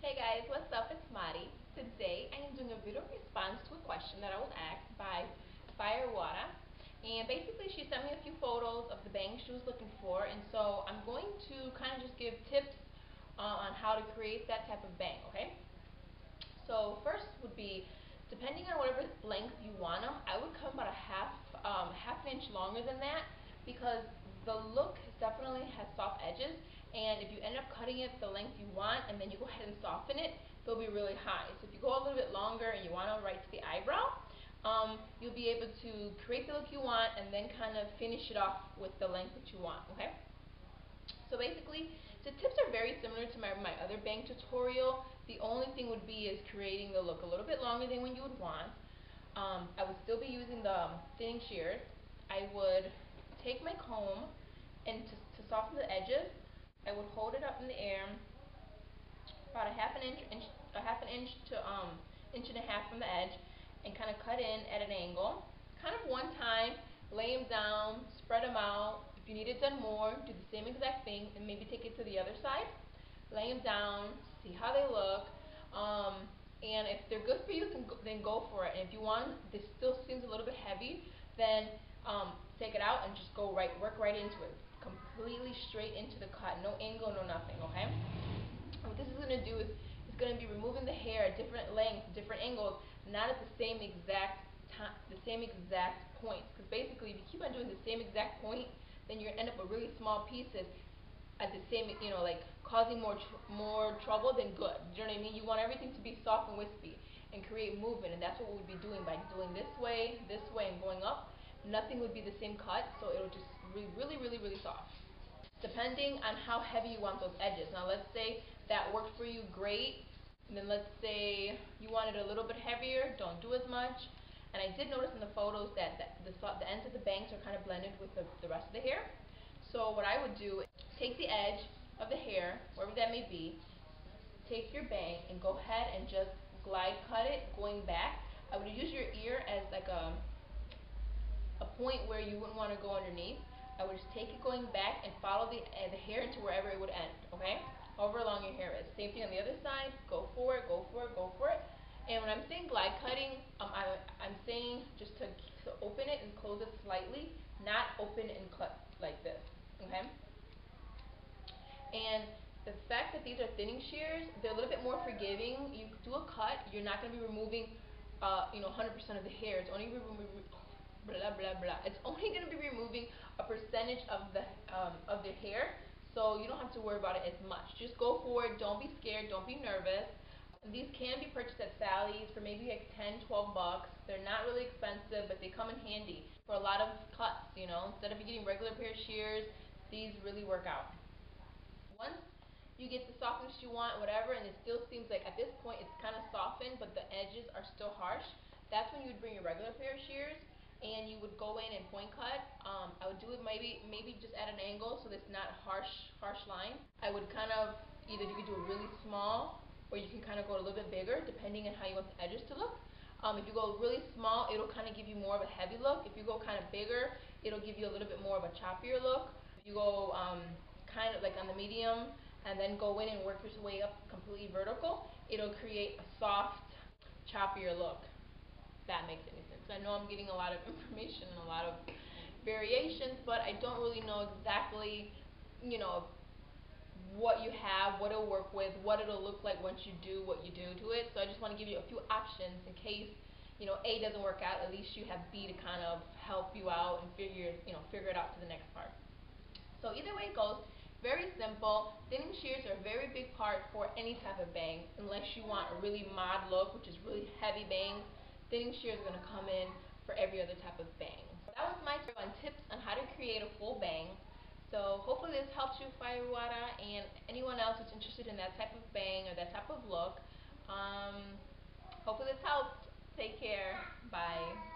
Hey guys, what's up? It's Mari. Today I am doing a video response to a question that I was asked by Firewater. And basically she sent me a few photos of the bangs she was looking for, and so I'm going to kind of just give tips on how to create that type of bang, okay? So first would be, depending on whatever length you want them, I would come about a half an inch longer than that, because the look definitely has soft edges, and if you end up cutting it the length you want and then you go ahead and soften it, they'll be really high. So if you go a little bit longer and you want to right to the eyebrow, you'll be able to create the look you want and then kind of finish it off with the length that you want, okay? So basically, the tips are very similar to my other bang tutorial. The only thing would be is creating the look a little bit longer than when you would want. I would still be using the thinning shears. I would take my comb, and to soften the edges, I would hold it up in the air about a half an inch to inch and a half from the edge, and kind of cut in at an angle. Kind of one time, lay them down, spread them out. If you need it done more, do the same exact thing, and maybe take it to the other side. Lay them down, see how they look, and if they're good for you, then go for it. And if you want, this still seems a little bit heavy, then take it out and just work right into it. Completely straight into the cut, no angle, no nothing, okay? What this is going to do is it's going to be removing the hair at different lengths, different angles, not at the same exact points. Because basically, if you keep on doing the same exact point, then you're going to end up with really small pieces at the same, like causing more trouble than good. Do you know what I mean? You want everything to be soft and wispy and create movement, and that's what we'd be doing by doing this way, and going up. Nothing would be the same cut, so it'll just be really, really, really soft. Depending on how heavy you want those edges. Now let's say that worked for you, great. And then let's say you want it a little bit heavier, don't do as much. And I did notice in the photos that the ends of the bangs are kind of blended with the rest of the hair. So what I would do is take the edge of the hair, wherever that may be, take your bang and go ahead and just glide cut it going back. I would use your ear as like a point where you wouldn't want to go underneath. I would just take it going back and follow the hair into wherever it would end, okay? However long your hair is. Same thing on the other side. Go for it, go for it, go for it. And when I'm saying glide cutting, I'm saying just to open it and close it slightly, not open and cut like this, okay? And the fact that these are thinning shears, they're a little bit more forgiving. You do a cut, you're not going to be removing 100% of the hair. It's only blah blah blah. It's only going to be removing a percentage of the hair, so you don't have to worry about it as much. Just go for it. Don't be scared. Don't be nervous. These can be purchased at Sally's for maybe like 10, 12 bucks. They're not really expensive, but they come in handy for a lot of cuts. Instead of you getting regular pair of shears, these really work out. Once you get the softness you want, whatever, and it still seems like at this point it's kind of softened, but the edges are still harsh, that's when you would bring your regular pair of shears and you would go in and point cut. I would do it maybe just at an angle so it's not harsh line. I would kind of either you could do it really small, or you can kind of go a little bit bigger depending on how you want the edges to look. If you go really small, it'll kind of give you more of a heavy look. If you go kind of bigger, it'll give you a little bit more of a choppier look. If you go kind of like on the medium and then go in and work your way up completely vertical, it'll create a soft, choppier look. That makes any sense. I know I'm getting a lot of information and a lot of variations, but I don't really know exactly, what you have, what it'll work with, what it'll look like once you do what you do to it. So I just want to give you a few options in case, A doesn't work out. At least you have B to kind of help you out and figure it out to the next part. So either way it goes, very simple. Thinning shears are a very big part for any type of bang, unless you want a really mod look, which is really heavy bangs. Thinning shears are going to come in for every other type of bang. That was my tips on how to create a full bang. So hopefully this helps you, Firewater, and anyone else who's interested in that type of bang or that type of look. Hopefully this helped. Take care. Bye.